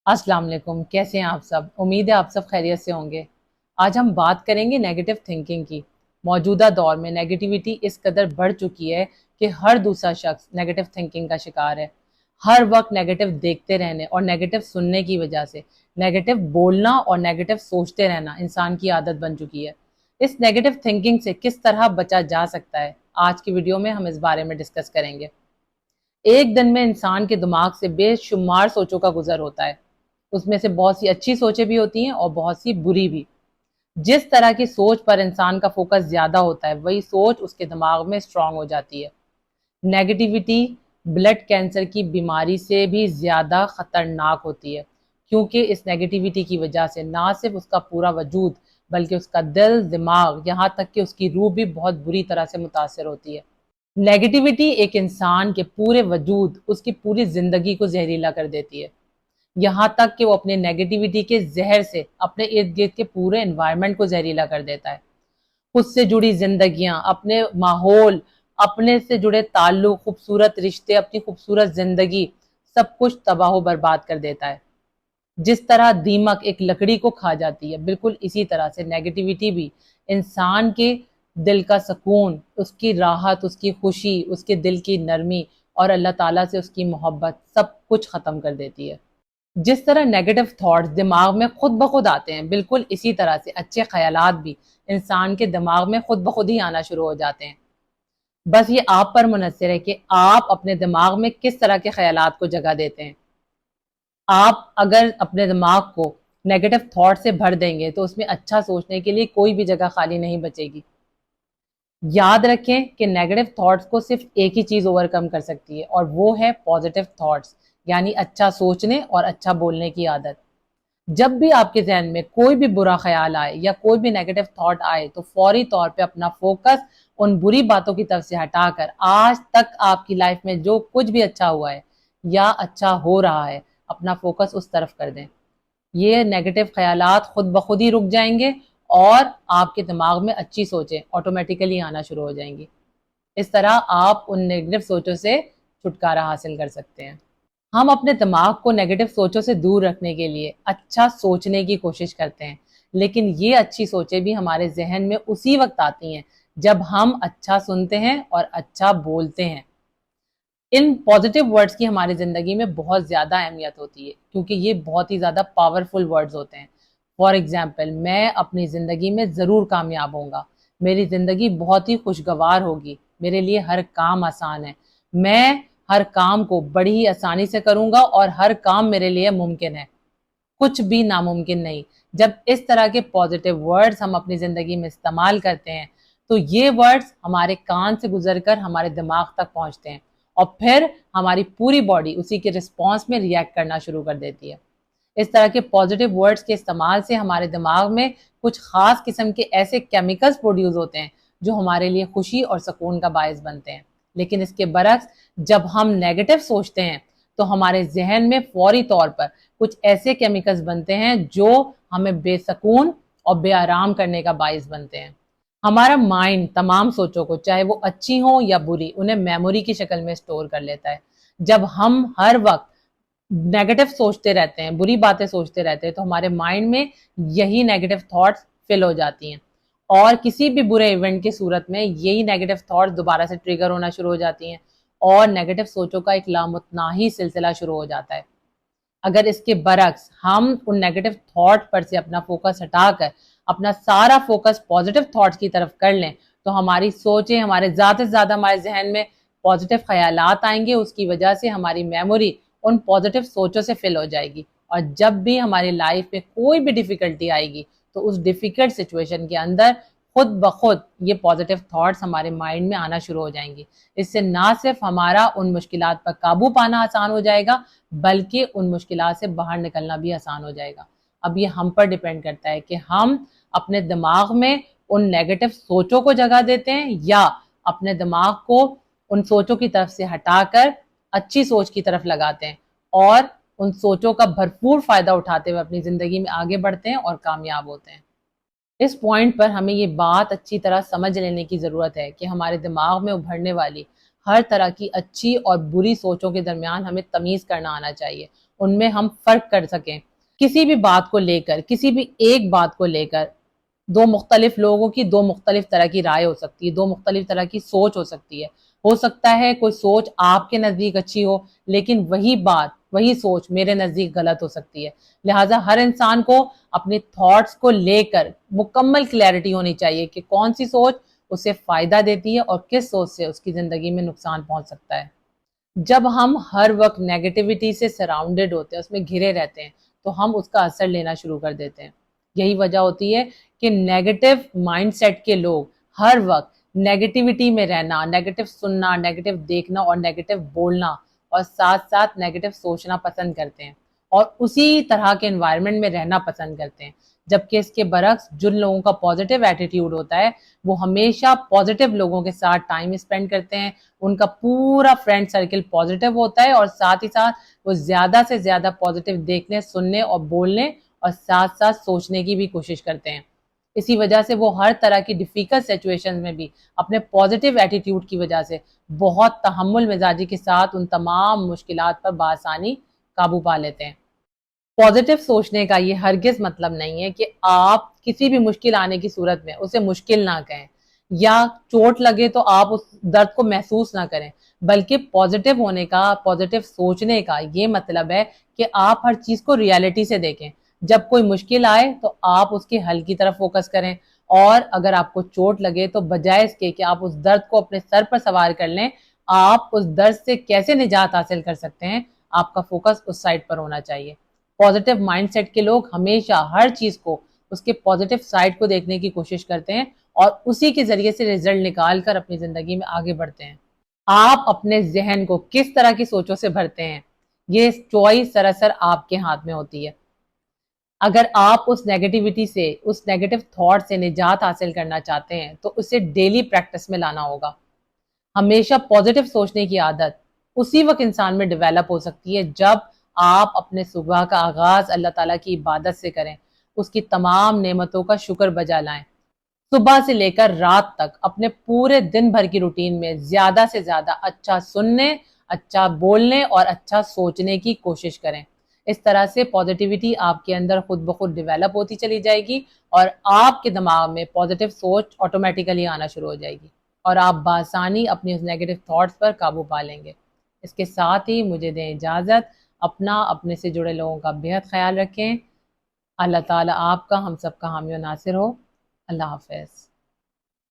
अस्सलाम वालेकुम। कैसे हैं आप सब? उम्मीद है आप सब खैरियत से होंगे। आज हम बात करेंगे नेगेटिव थिंकिंग की। मौजूदा दौर में नेगेटिविटी इस कदर बढ़ चुकी है कि हर दूसरा शख्स नेगेटिव थिंकिंग का शिकार है। हर वक्त नेगेटिव देखते रहने और नेगेटिव सुनने की वजह से नेगेटिव बोलना और नेगेटिव सोचते रहना इंसान की आदत बन चुकी है। इस नेगेटिव थिंकिंग से किस तरह बचा जा सकता है, आज की वीडियो में हम इस बारे में डिस्कस करेंगे। एक दिन में इंसान के दिमाग से बेशुमार सोचों का गुजर होता है। उसमें से बहुत सी अच्छी सोचें भी होती हैं और बहुत सी बुरी भी। जिस तरह की सोच पर इंसान का फोकस ज्यादा होता है, वही सोच उसके दिमाग में स्ट्रांग हो जाती है। नेगेटिविटी ब्लड कैंसर की बीमारी से भी ज्यादा खतरनाक होती है, क्योंकि इस नेगेटिविटी की वजह से ना सिर्फ उसका पूरा वजूद बल्कि उसका दिल, दिमाग, यहाँ तक कि उसकी रूह भी बहुत बुरी तरह से मुतासर होती है। नेगेटिविटी एक इंसान के पूरे वजूद, उसकी पूरी जिंदगी को जहरीला कर देती है। यहाँ तक कि वो अपने नेगेटिविटी के जहर से अपने इर्द गिर्द के पूरे एनवायरनमेंट को जहरीला कर देता है। खुद से जुड़ी जिंदगियां, अपने माहौल, अपने से जुड़े ताल्लुक, खूबसूरत रिश्ते, अपनी खूबसूरत जिंदगी, सब कुछ तबाह बर्बाद कर देता है। जिस तरह दीमक एक लकड़ी को खा जाती है, बिल्कुल इसी तरह से नेगेटिविटी भी इंसान के दिल का सुकून, उसकी राहत, उसकी खुशी, उसके दिल की नरमी और अल्लाह ताला से उसकी मोहब्बत सब कुछ खत्म कर देती है। जिस तरह नेगेटिव थॉट्स दिमाग में खुद ब खुद आते हैं, बिल्कुल इसी तरह से अच्छे ख्यालात भी इंसान के दिमाग में खुद ब खुद ही आना शुरू हो जाते हैं। बस ये आप पर मुनहसर है कि आप अपने दिमाग में किस तरह के ख्यालात को जगह देते हैं। आप अगर अपने दिमाग को नेगेटिव थॉट से भर देंगे तो उसमें अच्छा सोचने के लिए कोई भी जगह खाली नहीं बचेगी। याद रखें कि नेगेटिव थॉट्स को सिर्फ एक ही चीज ओवरकम कर सकती है, और वो है पॉजिटिव थॉट्स, यानी अच्छा सोचने और अच्छा बोलने की आदत। जब भी आपके जहन में कोई भी बुरा ख्याल आए या कोई भी नेगेटिव थॉट आए, तो फौरी तौर पे अपना फोकस उन बुरी बातों की तरफ से हटाकर आज तक आपकी लाइफ में जो कुछ भी अच्छा हुआ है या अच्छा हो रहा है, अपना फोकस उस तरफ कर दें। ये नेगेटिव ख्यालात खुद ब खुद ही रुक जाएंगे और आपके दिमाग में अच्छी सोचें ऑटोमेटिकली आना शुरू हो जाएंगी। इस तरह आप उन नेगेटिव सोचों से छुटकारा हासिल कर सकते हैं। हम अपने दिमाग को नेगेटिव सोचों से दूर रखने के लिए अच्छा सोचने की कोशिश करते हैं, लेकिन ये अच्छी सोचें भी हमारे जहन में उसी वक्त आती हैं जब हम अच्छा सुनते हैं और अच्छा बोलते हैं। इन पॉजिटिव वर्ड्स की हमारी ज़िंदगी में बहुत ज़्यादा अहमियत होती है, क्योंकि ये बहुत ही ज़्यादा पावरफुल वर्ड्स होते हैं। फॉर एग्जाम्पल, मैं अपनी ज़िंदगी में ज़रूर कामयाब होऊंगा, मेरी ज़िंदगी बहुत ही खुशगवार होगी, मेरे लिए हर काम आसान है, मैं हर काम को बड़ी ही आसानी से करूंगा और हर काम मेरे लिए मुमकिन है, कुछ भी नामुमकिन नहीं। जब इस तरह के पॉजिटिव वर्ड्स हम अपनी ज़िंदगी में इस्तेमाल करते हैं, तो ये वर्ड्स हमारे कान से गुजरकर हमारे दिमाग तक पहुंचते हैं और फिर हमारी पूरी बॉडी उसी के रिस्पॉन्स में रिएक्ट करना शुरू कर देती है। इस तरह के पॉजिटिव वर्ड्स के इस्तेमाल से हमारे दिमाग में कुछ खास किस्म के ऐसे केमिकल्स प्रोड्यूस होते हैं जो हमारे लिए खुशी और सुकून का बायस बनते हैं। लेकिन इसके बरक्स, जब हम नेगेटिव सोचते हैं तो हमारे जहन में फौरी तौर पर कुछ ऐसे केमिकल्स बनते हैं जो हमें बेसकून और बेआराम करने का बायस बनते हैं। हमारा माइंड तमाम सोचों को, चाहे वो अच्छी हो या बुरी, उन्हें मेमोरी की शक्ल में स्टोर कर लेता है। जब हम हर वक्त नेगेटिव सोचते रहते हैं, बुरी बातें सोचते रहते हैं, तो हमारे माइंड में यही नेगेटिव थॉट्स फिल हो जाती हैं और किसी भी बुरे इवेंट की सूरत में यही नेगेटिव थॉट्स दोबारा से ट्रिगर होना शुरू हो जाती हैं और नेगेटिव सोचों का एक लामुतनाही सिलसिला शुरू हो जाता है। अगर इसके बरक्स हम उन नेगेटिव थॉट पर से अपना फोकस हटाकर अपना सारा फोकस पॉजिटिव थॉट्स की तरफ कर लें, तो हमारी सोचें, हमारे ज़्यादा से ज़्यादा हमारे जहन में पॉजिटिव ख्यालात आएंगे। उसकी वजह से हमारी मेमोरी उन पॉजिटिव सोचों से फिल हो जाएगी और जब भी हमारी लाइफ में कोई भी डिफ़िकल्टी आएगी, तो उस डिफ़िकल्ट सिचुएशन के अंदर खुद ब खुद ये पॉजिटिव थॉट्स हमारे माइंड में आना शुरू हो जाएंगी। इससे ना सिर्फ हमारा उन मुश्किलात पर काबू पाना आसान हो जाएगा, बल्कि उन मुश्किलात से बाहर निकलना भी आसान हो जाएगा। अब ये हम पर डिपेंड करता है कि हम अपने दिमाग में उन नेगेटिव सोचों को जगह देते हैं या अपने दिमाग को उन सोचों की तरफ से हटाकर अच्छी सोच की तरफ लगाते हैं और उन सोचों का भरपूर फायदा उठाते हुए अपनी जिंदगी में आगे बढ़ते हैं और कामयाब होते हैं। इस पॉइंट पर हमें ये बात अच्छी तरह समझ लेने की ज़रूरत है कि हमारे दिमाग में उभरने वाली हर तरह की अच्छी और बुरी सोचों के दरमियान हमें तमीज़ करना आना चाहिए ان میں ہم فرق کر سکیں. کسی بھی بات کو لے کر، کسی بھی ایک بات کو لے کر دو مختلف لوگوں کی دو مختلف طرح کی رائے ہو سکتی ہے، دو مختلف طرح کی سوچ ہو سکتی ہے. ہو سکتا ہے کوئی سوچ آپ کے نزدیک اچھی ہو، لیکن وہی بات، وہی سوچ میرے نزدیک غلط ہو سکتی ہے. لہٰذا ہر انسان کو اپنے تھاٹس کو لے کر مکمل کلیئرٹی ہونی چاہیے کہ کون سی سوچ اسے فائدہ دیتی ہے اور کس سوچ سے اس کی زندگی میں نقصان پہنچ سکتا ہے. جب ہم ہر وقت نیگیٹیوٹی سے سراؤنڈڈ ہوتے ہیں، اس میں گھرے رہتے ہیں، تو ہم اس کا اثر لینا شروع کر دیتے ہیں. یہی وجہ ہوتی ہے کہ نیگیٹو مائنڈ سیٹ کے لوگ ہر وقت نیگیٹیوٹی میں رہنا، نیگیٹو سننا، نیگیٹو دیکھنا اور نیگیٹو بولنا اور ساتھ ساتھ نیگیٹو سوچنا پسند کرتے ہیں اور اسی طرح کے انوائرمنٹ میں رہنا پسند کرتے ہیں. جبکہ اس کے برعکس جن لوگوں کا پازیٹیو ایٹیٹیوڈ ہوتا ہے وہ ہمیشہ پازیٹیو لوگوں کے ساتھ ٹائم اسپینڈ کرتے ہیں، ان کا پورا فرینڈ سرکل پازیٹیو ہوتا ہے اور ساتھ ہی ساتھ وہ زیادہ سے زیادہ پازیٹیو دیکھنے، سننے اور بولنے اور ساتھ ساتھ سوچنے کی بھی کوشش کرتے ہیں. اسی وجہ سے وہ ہر طرح کی ڈیفیکلٹ سچویشن میں بھی اپنے پازیٹیو ایٹیٹیوڈ کی وجہ سے بہت تحمل مزاجی کے ساتھ ان تمام مشکلات پر بآسانی قابو پا لیتے ہیں. پازیٹیو سوچنے کا یہ ہرگز مطلب نہیں ہے کہ آپ کسی بھی مشکل آنے کی صورت میں اسے مشکل نہ کہیں یا چوٹ لگے تو آپ اس درد کو محسوس نہ کریں، بلکہ پازیٹیو ہونے کا، پازیٹیو سوچنے کا یہ مطلب ہے کہ آپ ہر چیز کو ریالٹی سے دیکھیں. جب کوئی مشکل آئے تو آپ اس کے حل کی طرف فوکس کریں، اور اگر آپ کو چوٹ لگے تو بجائے اس کے کہ آپ اس درد کو اپنے سر پر سوار کر لیں، آپ اس درد سے کیسے نجات حاصل کر سکتے ہیں، آپ کا فوکس اس سائڈ پر ہونا چاہیے. پازیٹیو مائنڈ سیٹ کے لوگ ہمیشہ ہر چیز کو اس کے پازیٹیو سائڈ کو دیکھنے کی کوشش کرتے ہیں اور اسی کے ذریعے سے رزلٹ نکال کر اپنی زندگی میں آگے بڑھتے ہیں. آپ اپنے ذہن کو کس طرح کی سوچوں سے بھرتے ہیں، یہ چوائس سراسر آپ کے ہاتھ میں ہوتی ہے. اگر آپ اس نیگیٹیوٹی سے، اس نیگیٹو تھاٹ سے نجات حاصل کرنا چاہتے ہیں تو اسے ڈیلی پریکٹس میں لانا ہوگا. ہمیشہ پازیٹیو سوچنے کی عادت اسی وقت انسان میں ڈیویلپ ہو سکتی ہے جب آپ اپنے صبح کا آغاز اللہ تعالیٰ کی عبادت سے کریں، اس کی تمام نعمتوں کا شکر بجا لائیں. صبح سے لے کر رات تک اپنے پورے دن بھر کی روٹین میں زیادہ سے زیادہ اچھا سننے، اچھا بولنے اور اچھا سوچنے کی کوشش کریں. اس طرح سے پازیٹیوٹی آپ کے اندر خود بخود ڈیویلپ ہوتی چلی جائے گی اور آپ کے دماغ میں پازیٹیو سوچ آٹومیٹیکلی آنا شروع ہو جائے گی اور آپ بآسانی اپنی اس نیگیٹو تھاٹس پر قابو پا لیں گے. اس کے ساتھ ہی مجھے دیں اجازت. اپنا، اپنے سے جڑے لوگوں کا بہت خیال رکھیں. اللہ تعالیٰ آپ کا، ہم سب کا حامی و ناصر ہو. اللہ حافظ.